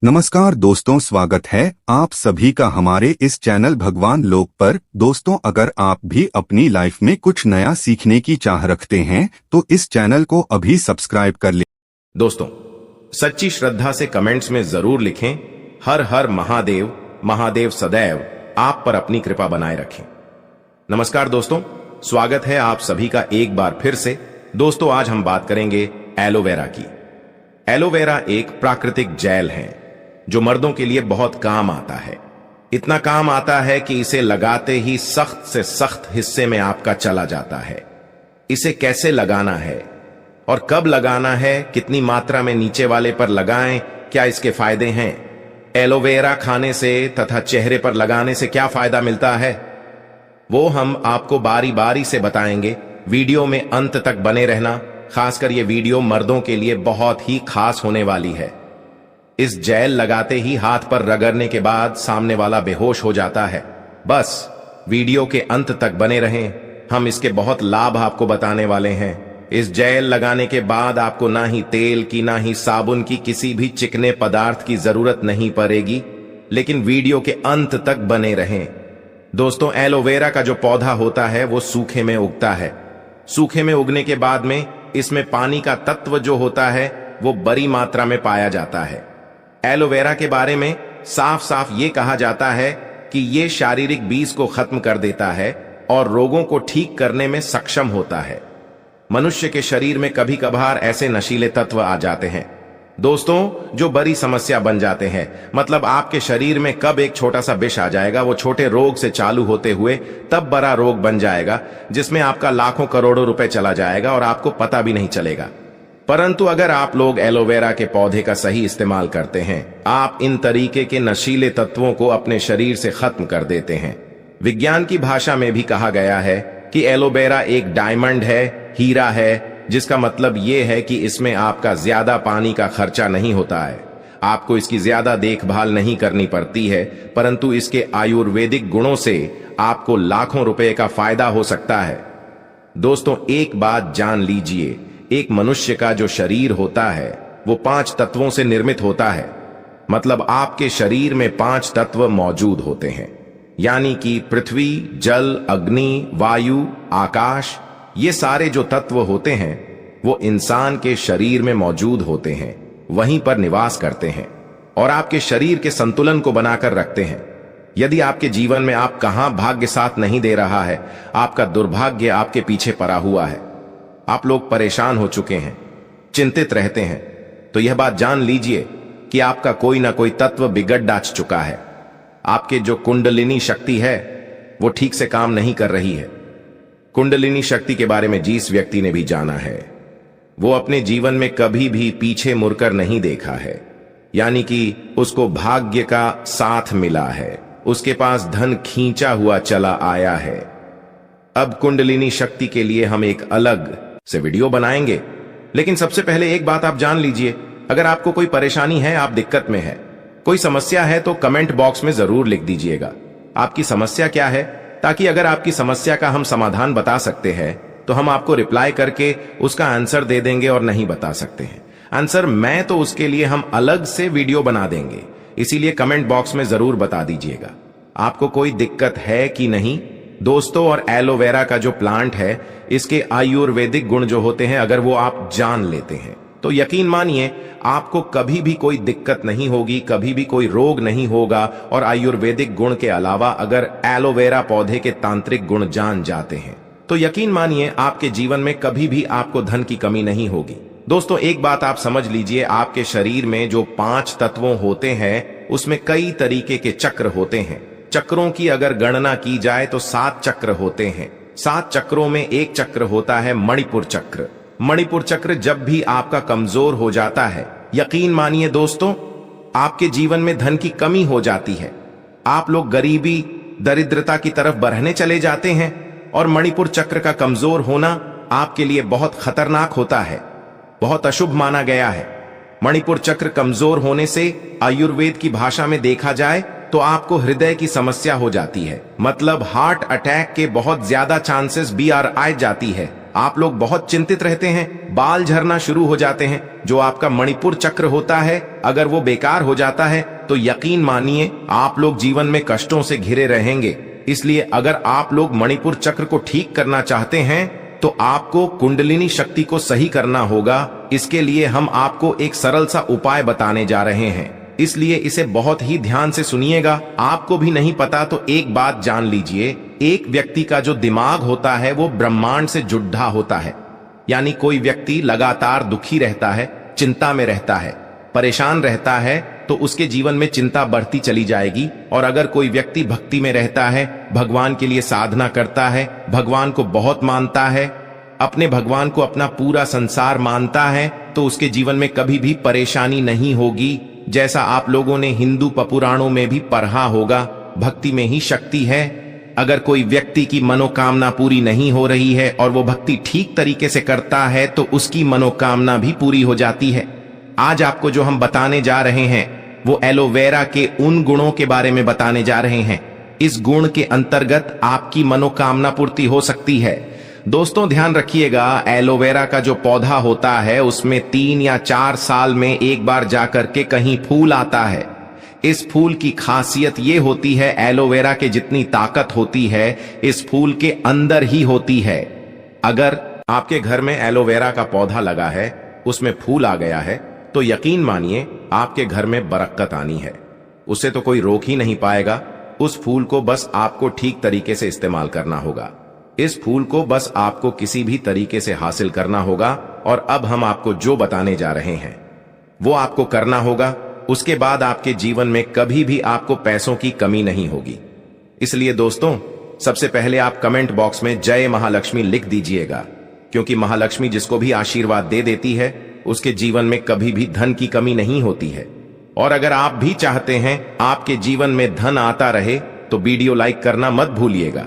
नमस्कार दोस्तों, स्वागत है आप सभी का हमारे इस चैनल भगवान लोक पर। दोस्तों, अगर आप भी अपनी लाइफ में कुछ नया सीखने की चाह रखते हैं तो इस चैनल को अभी सब्सक्राइब कर लें। दोस्तों, सच्ची श्रद्धा से कमेंट्स में जरूर लिखें, हर हर महादेव, महादेव सदैव आप पर अपनी कृपा बनाए रखें। नमस्कार दोस्तों, स्वागत है आप सभी का एक बार फिर से। दोस्तों, आज हम बात करेंगे एलोवेरा की। एलोवेरा एक प्राकृतिक जेल है जो मर्दों के लिए बहुत काम आता है। इतना काम आता है कि इसे लगाते ही सख्त से सख्त हिस्से में आपका चला जाता है। इसे कैसे लगाना है और कब लगाना है, कितनी मात्रा में नीचे वाले पर लगाएं, क्या इसके फायदे हैं, एलोवेरा खाने से तथा चेहरे पर लगाने से क्या फायदा मिलता है, वो हम आपको बारी बारी से बताएंगे। वीडियो में अंत तक बने रहना, खासकर ये वीडियो मर्दों के लिए बहुत ही खास होने वाली है। इस जेल लगाते ही हाथ पर रगड़ने के बाद सामने वाला बेहोश हो जाता है। बस वीडियो के अंत तक बने रहें, हम इसके बहुत लाभ आपको बताने वाले हैं। इस जेल लगाने के बाद आपको ना ही तेल की ना ही साबुन की किसी भी चिकने पदार्थ की जरूरत नहीं पड़ेगी, लेकिन वीडियो के अंत तक बने रहें। दोस्तों, एलोवेरा का जो पौधा होता है वो सूखे में उगता है। सूखे में उगने के बाद में इसमें पानी का तत्व जो होता है वो बड़ी मात्रा में पाया जाता है। एलोवेरा के बारे में साफ साफ ये कहा जाता है कि ये शारीरिक बीज को खत्म कर देता है और रोगों को ठीक करने में सक्षम होता है। मनुष्य के शरीर में कभी कभार ऐसे नशीले तत्व आ जाते हैं दोस्तों जो बड़ी समस्या बन जाते हैं। मतलब आपके शरीर में कब एक छोटा सा विष आ जाएगा, वो छोटे रोग से चालू होते हुए तब बड़ा रोग बन जाएगा जिसमें आपका लाखों करोड़ों रुपए चला जाएगा और आपको पता भी नहीं चलेगा। परंतु अगर आप लोग एलोवेरा के पौधे का सही इस्तेमाल करते हैं, आप इन तरीके के नशीले तत्वों को अपने शरीर से खत्म कर देते हैं। विज्ञान की भाषा में भी कहा गया है कि एलोवेरा एक डायमंड है, हीरा है, जिसका मतलब यह है कि इसमें आपका ज्यादा पानी का खर्चा नहीं होता है, आपको इसकी ज्यादा देखभाल नहीं करनी पड़ती है, परंतु इसके आयुर्वेदिक गुणों से आपको लाखों रुपए का फायदा हो सकता है। दोस्तों, एक बात जान लीजिए, एक मनुष्य का जो शरीर होता है वो 5 तत्वों से निर्मित होता है। मतलब आपके शरीर में 5 तत्व मौजूद होते हैं, यानी कि पृथ्वी, जल, अग्नि, वायु, आकाश। ये सारे जो तत्व होते हैं वो इंसान के शरीर में मौजूद होते हैं, वहीं पर निवास करते हैं और आपके शरीर के संतुलन को बनाकर रखते हैं। यदि आपके जीवन में आप कहां भाग्य साथ नहीं दे रहा है, आपका दुर्भाग्य आपके पीछे पड़ा हुआ है, आप लोग परेशान हो चुके हैं, चिंतित रहते हैं, तो यह बात जान लीजिए कि आपका कोई ना कोई तत्व बिगड़ डाच चुका है। आपके जो कुंडलिनी शक्ति है वो ठीक से काम नहीं कर रही है। कुंडलिनी शक्ति के बारे में जिस व्यक्ति ने भी जाना है वो अपने जीवन में कभी भी पीछे मुड़कर नहीं देखा है, यानी कि उसको भाग्य का साथ मिला है, उसके पास धन खींचा हुआ चला आया है। अब कुंडलिनी शक्ति के लिए हम एक अलग से वीडियो बनाएंगे, लेकिन सबसे पहले एक बात आप जान लीजिए, अगर आपको कोई परेशानी है, आप दिक्कत में है, कोई समस्या है, तो कमेंट बॉक्स में जरूर लिख दीजिएगा आपकी समस्या क्या है, ताकि अगर आपकी समस्या का हम समाधान बता सकते हैं तो हम आपको रिप्लाई करके उसका आंसर दे देंगे। और नहीं बता सकते हैं आंसर मैं, तो उसके लिए हम अलग से वीडियो बना देंगे। इसीलिए कमेंट बॉक्स में जरूर बता दीजिएगा आपको कोई दिक्कत है कि नहीं। दोस्तों, और एलोवेरा का जो प्लांट है, इसके आयुर्वेदिक गुण जो होते हैं, अगर वो आप जान लेते हैं तो यकीन मानिए आपको कभी भी कोई दिक्कत नहीं होगी, कभी भी कोई रोग नहीं होगा। और आयुर्वेदिक गुण के अलावा अगर एलोवेरा पौधे के तांत्रिक गुण जान जाते हैं तो यकीन मानिए आपके जीवन में कभी भी आपको धन की कमी नहीं होगी। दोस्तों, एक बात आप समझ लीजिए, आपके शरीर में जो 5 तत्वों होते हैं उसमें कई तरीके के चक्र होते हैं। चक्रों की अगर गणना की जाए तो 7 चक्र होते हैं। 7 चक्रों में एक चक्र होता है मणिपुर चक्र। मणिपुर चक्र जब भी आपका कमजोर हो जाता है, यकीन मानिए दोस्तों, आपके जीवन में धन की कमी हो जाती है, आप लोग गरीबी, दरिद्रता की तरफ बढ़ने चले जाते हैं। और मणिपुर चक्र का कमजोर होना आपके लिए बहुत खतरनाक होता है, बहुत अशुभ माना गया है। मणिपुर चक्र कमजोर होने से आयुर्वेद की भाषा में देखा जाए तो आपको हृदय की समस्या हो जाती है, मतलब हार्ट अटैक के बहुत ज्यादा चांसेस भी आ जाती है। आप लोग बहुत चिंतित रहते हैं, बाल झरना शुरू हो जाते हैं। जो आपका मणिपुर चक्र होता है, अगर वो बेकार हो जाता है तो यकीन मानिए आप लोग जीवन में कष्टों से घिरे रहेंगे। इसलिए अगर आप लोग मणिपुर चक्र को ठीक करना चाहते हैं तो आपको कुंडलिनी शक्ति को सही करना होगा। इसके लिए हम आपको एक सरल सा उपाय बताने जा रहे हैं, इसलिए इसे बहुत ही ध्यान से सुनिएगा। आपको भी नहीं पता तो एक बात जान लीजिए, एक व्यक्ति का जो दिमाग होता है वो ब्रह्मांड से जुड़ा होता है। यानी कोई व्यक्ति लगातार दुखी रहता है, चिंता में रहता है, परेशान रहता है तो उसके जीवन में चिंता बढ़ती चली जाएगी। और अगर कोई व्यक्ति भक्ति में रहता है, भगवान के लिए साधना करता है, भगवान को बहुत मानता है, अपने भगवान को अपना पूरा संसार मानता है, तो उसके जीवन में कभी भी परेशानी नहीं होगी। जैसा आप लोगों ने हिंदू पुराणों में भी पढ़ा होगा, भक्ति में ही शक्ति है। अगर कोई व्यक्ति की मनोकामना पूरी नहीं हो रही है और वो भक्ति ठीक तरीके से करता है तो उसकी मनोकामना भी पूरी हो जाती है। आज आपको जो हम बताने जा रहे हैं वो एलोवेरा के उन गुणों के बारे में बताने जा रहे हैं। इस गुण के अंतर्गत आपकी मनोकामना पूर्ति हो सकती है। दोस्तों ध्यान रखिएगा, एलोवेरा का जो पौधा होता है उसमें 3 या 4 साल में एक बार जाकर के कहीं फूल आता है। इस फूल की खासियत ये होती है, एलोवेरा के जितनी ताकत होती है इस फूल के अंदर ही होती है। अगर आपके घर में एलोवेरा का पौधा लगा है, उसमें फूल आ गया है, तो यकीन मानिए आपके घर में बरकत आनी है। उसे तो कोई रोक ही नहीं पाएगा। उस फूल को बस आपको ठीक तरीके से इस्तेमाल करना होगा। इस फूल को बस आपको किसी भी तरीके से हासिल करना होगा। और अब हम आपको जो बताने जा रहे हैं वो आपको करना होगा। उसके बाद आपके जीवन में कभी भी आपको पैसों की कमी नहीं होगी। इसलिए दोस्तों, सबसे पहले आप कमेंट बॉक्स में जय महालक्ष्मी लिख दीजिएगा, क्योंकि महालक्ष्मी जिसको भी आशीर्वाद दे देती है उसके जीवन में कभी भी धन की कमी नहीं होती है। और अगर आप भी चाहते हैं आपके जीवन में धन आता रहे तो वीडियो लाइक करना मत भूलिएगा।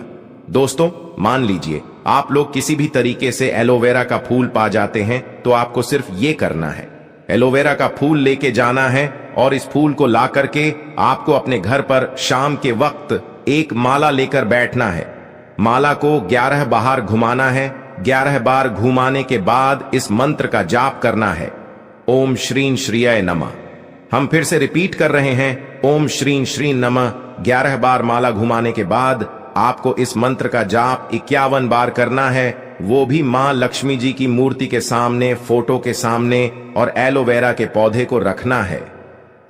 दोस्तों मान लीजिए आप लोग किसी भी तरीके से एलोवेरा का फूल पा जाते हैं तो आपको सिर्फ ये करना है, एलोवेरा का फूल लेके जाना है और इस फूल को ला करके आपको अपने घर पर शाम के वक्त एक माला लेकर बैठना है। माला को 11 बार घुमाना है। 11 बार घुमाने के बाद इस मंत्र का जाप करना है, ओम श्रीं श्रीय नमः। हम फिर से रिपीट कर रहे हैं, ओम श्रीं श्रीं नमः। 11 बार माला घुमाने के बाद आपको इस मंत्र का जाप 51 बार करना है, वो भी मां लक्ष्मी जी की मूर्ति के सामने, फोटो के सामने, और एलोवेरा के पौधे को रखना है।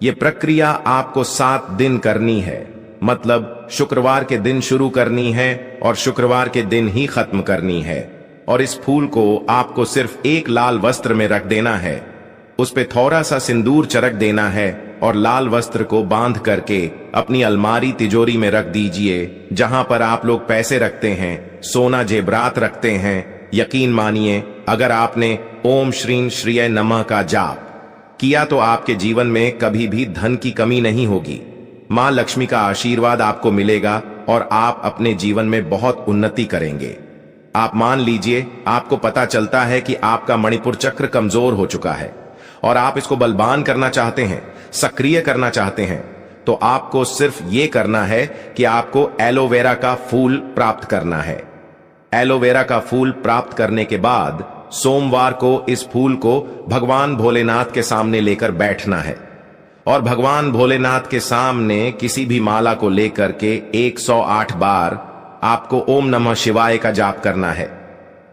ये प्रक्रिया आपको 7 दिन करनी है, मतलब शुक्रवार के दिन शुरू करनी है और शुक्रवार के दिन ही खत्म करनी है। और इस फूल को आपको सिर्फ एक लाल वस्त्र में रख देना है, उस पे थोड़ा सा सिंदूर चरक देना है और लाल वस्त्र को बांध करके अपनी अलमारी तिजोरी में रख दीजिए, जहां पर आप लोग पैसे रखते हैं, सोना जेबरात रखते हैं। यकीन मानिए अगर आपने ओम श्रीं श्रीय नमः का जाप किया तो आपके जीवन में कभी भी धन की कमी नहीं होगी। मां लक्ष्मी का आशीर्वाद आपको मिलेगा और आप अपने जीवन में बहुत उन्नति करेंगे। आप मान लीजिए आपको पता चलता है कि आपका मणिपुर चक्र कमजोर हो चुका है और आप इसको बलवान करना चाहते हैं, सक्रिय करना चाहते हैं, तो आपको सिर्फ ये करना है कि आपको एलोवेरा का फूल प्राप्त करना है। एलोवेरा का फूल प्राप्त करने के बाद सोमवार को इस फूल को भगवान भोलेनाथ के सामने लेकर बैठना है और भगवान भोलेनाथ के सामने किसी भी माला को लेकर के 108 बार आपको ओम नमः शिवाय का जाप करना है।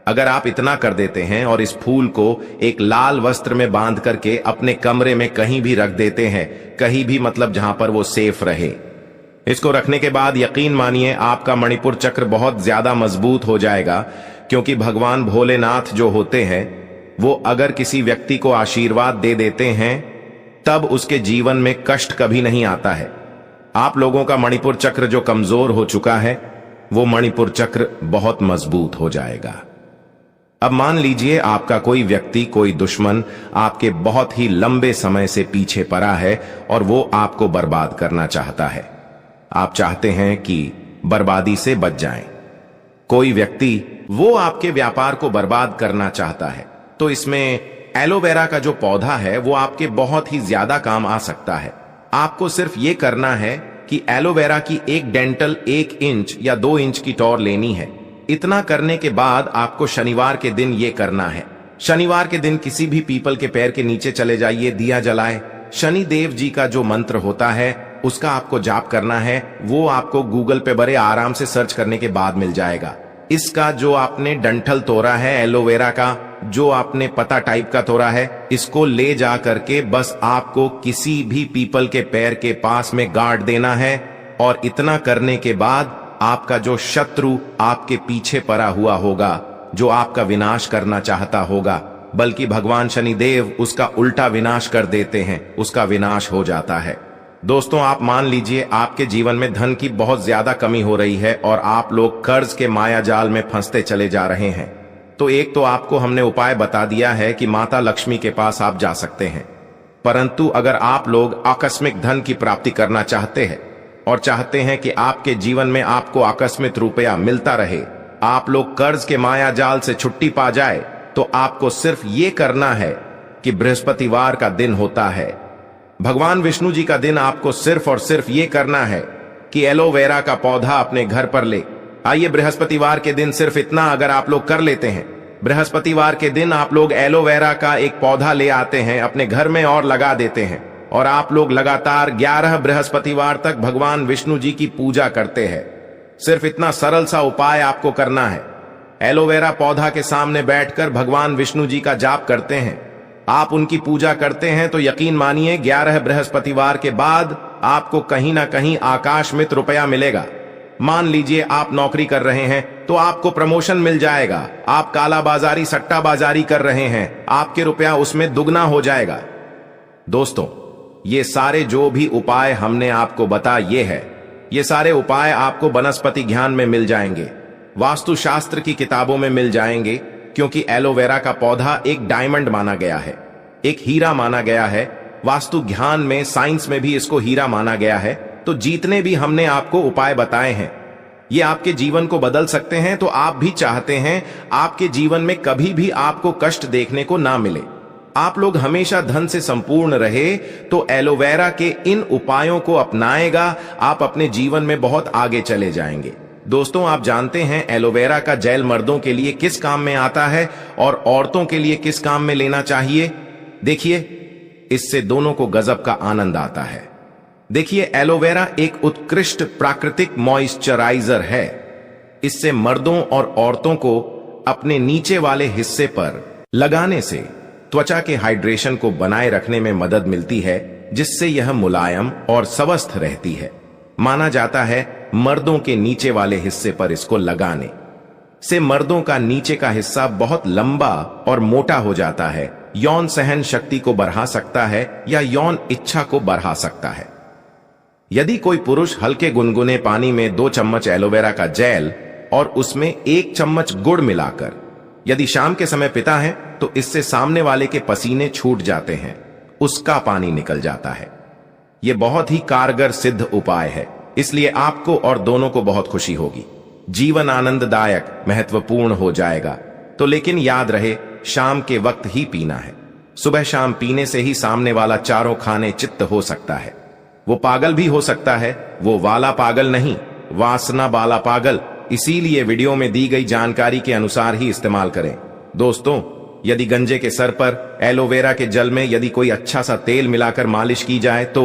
अगर आप इतना कर देते हैं और इस फूल को एक लाल वस्त्र में बांध करके अपने कमरे में कहीं भी रख देते हैं, कहीं भी मतलब जहां पर वो सेफ रहे, इसको रखने के बाद यकीन मानिए आपका मणिपुर चक्र बहुत ज्यादा मजबूत हो जाएगा। क्योंकि भगवान भोलेनाथ जो होते हैं वो अगर किसी व्यक्ति को आशीर्वाद दे देते हैं तब उसके जीवन में कष्ट कभी नहीं आता है। आप लोगों का मणिपुर चक्र जो कमजोर हो चुका है वो मणिपुर चक्र बहुत मजबूत हो जाएगा। अब मान लीजिए आपका कोई व्यक्ति, कोई दुश्मन आपके बहुत ही लंबे समय से पीछे पड़ा है और वो आपको बर्बाद करना चाहता है। आप चाहते हैं कि बर्बादी से बच जाएं। कोई व्यक्ति वो आपके व्यापार को बर्बाद करना चाहता है, तो इसमें एलोवेरा का जो पौधा है वो आपके बहुत ही ज्यादा काम आ सकता है। आपको सिर्फ ये करना है कि एलोवेरा की एक डेंटल 1 इंच या 2 इंच की टौर लेनी है। इतना करने के बाद आपको शनिवार के दिन ये करना है। शनिवार के दिन किसी भी पीपल के पेड़ के नीचे चले जाइए, दिया जलाए। शनि देव जी का जो मंत्र होता है उसका आपको जाप करना है। वो आपको गूगल पे बड़े आराम से सर्च करने के बाद मिल जाएगा। इसका जो आपने डंठल तोड़ा है एलोवेरा का, जो आपने पत्ता टाइप का तोड़ा है, इसको ले जा करके बस आपको किसी भी पीपल के पेड़ के पास में गाड़ देना है। और इतना करने के बाद आपका जो शत्रु आपके पीछे पड़ा हुआ होगा, जो आपका विनाश करना चाहता होगा, बल्कि भगवान शनिदेव उसका उल्टा विनाश कर देते हैं, उसका विनाश हो जाता है। दोस्तों, आप मान लीजिए आपके जीवन में धन की बहुत ज्यादा कमी हो रही है और आप लोग कर्ज के माया जाल में फंसते चले जा रहे हैं। तो एक तो आपको हमने उपाय बता दिया है कि माता लक्ष्मी के पास आप जा सकते हैं। परंतु अगर आप लोग आकस्मिक धन की प्राप्ति करना चाहते हैं और चाहते हैं कि आपके जीवन में आपको आकस्मिक रुपया मिलता रहे, आप लोग कर्ज के माया जाल से छुट्टी पा जाए, तो आपको सिर्फ ये करना है कि बृहस्पतिवार का दिन होता है, भगवान विष्णु जी का दिन, आपको सिर्फ और सिर्फ ये करना है कि एलोवेरा का पौधा अपने घर पर ले आइए। बृहस्पतिवार के दिन सिर्फ इतना अगर आप लोग कर लेते हैं, बृहस्पतिवार के दिन आप लोग एलोवेरा का एक पौधा ले आते हैं अपने घर में और लगा देते हैं, और आप लोग लगातार 11 बृहस्पतिवार तक भगवान विष्णु जी की पूजा करते हैं। सिर्फ इतना सरल सा उपाय आपको करना है। एलोवेरा पौधा के सामने बैठकर भगवान विष्णु जी का जाप करते हैं, आप उनकी पूजा करते हैं, तो यकीन मानिए 11 बृहस्पतिवार के बाद आपको कहीं ना कहीं आकाशमित रुपया मिलेगा। मान लीजिए आप नौकरी कर रहे हैं तो आपको प्रमोशन मिल जाएगा। आप कालाबाजारी सट्टाबाजारी कर रहे हैं, आपके रुपया उसमें दुगना हो जाएगा। दोस्तों, ये सारे जो भी उपाय हमने आपको बताए हैं, ये सारे उपाय आपको वनस्पति ज्ञान में मिल जाएंगे, वास्तुशास्त्र की किताबों में मिल जाएंगे, क्योंकि एलोवेरा का पौधा एक डायमंड माना गया है, एक हीरा माना गया है। वास्तु ज्ञान में, साइंस में भी इसको हीरा माना गया है। तो जितने भी हमने आपको उपाय बताए हैं, ये आपके जीवन को बदल सकते हैं। तो आप भी चाहते हैं आपके जीवन में कभी भी आपको कष्ट देखने को ना मिले, आप लोग हमेशा धन से संपूर्ण रहे, तो एलोवेरा के इन उपायों को अपनाएगा, आप अपने जीवन में बहुत आगे चले जाएंगे। दोस्तों, आप जानते हैं एलोवेरा का जेल मर्दों के लिए किस काम में आता है और औरतों के लिए किस काम में लेना चाहिए? देखिए, इससे दोनों को गजब का आनंद आता है। देखिए, एलोवेरा एक उत्कृष्ट प्राकृतिक मॉइस्चराइजर है। इससे मर्दों और औरतों को अपने नीचे वाले हिस्से पर लगाने से त्वचा के हाइड्रेशन को बनाए रखने में मदद मिलती है, जिससे यह मुलायम और स्वस्थ रहती है। माना जाता है मर्दों के नीचे वाले हिस्से पर इसको लगाने से मर्दों का नीचे का हिस्सा बहुत लंबा और मोटा हो जाता है, यौन सहन शक्ति को बढ़ा सकता है या यौन इच्छा को बढ़ा सकता है। यदि कोई पुरुष हल्के गुनगुने पानी में 2 चम्मच एलोवेरा का जेल और उसमें 1 चम्मच गुड़ मिलाकर यदि शाम के समय पीता है, तो इससे सामने वाले के पसीने छूट जाते हैं, उसका पानी निकल जाता है। यह बहुत ही कारगर सिद्ध उपाय है, इसलिए आपको और दोनों को बहुत खुशी होगी, जीवन आनंददायक महत्वपूर्ण हो जाएगा। तो लेकिन याद रहे, शाम के वक्त ही पीना है। सुबह शाम पीने से ही सामने वाला चारों खाने चित्त हो सकता है। वो पागल भी हो सकता है, वो वाला पागल नहीं, वासना वाला पागल। इसीलिए वीडियो में दी गई जानकारी के अनुसार ही इस्तेमाल करें। दोस्तों, यदि गंजे के सर पर एलोवेरा के जल में यदि कोई अच्छा सा तेल मिलाकर मालिश की जाए तो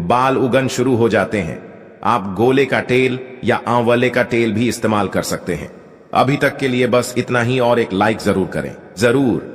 बाल उगन शुरू हो जाते हैं। आप गोले का तेल या आंवले का तेल भी इस्तेमाल कर सकते हैं। अभी तक के लिए बस इतना ही, और एक लाइक जरूर करें, जरूर।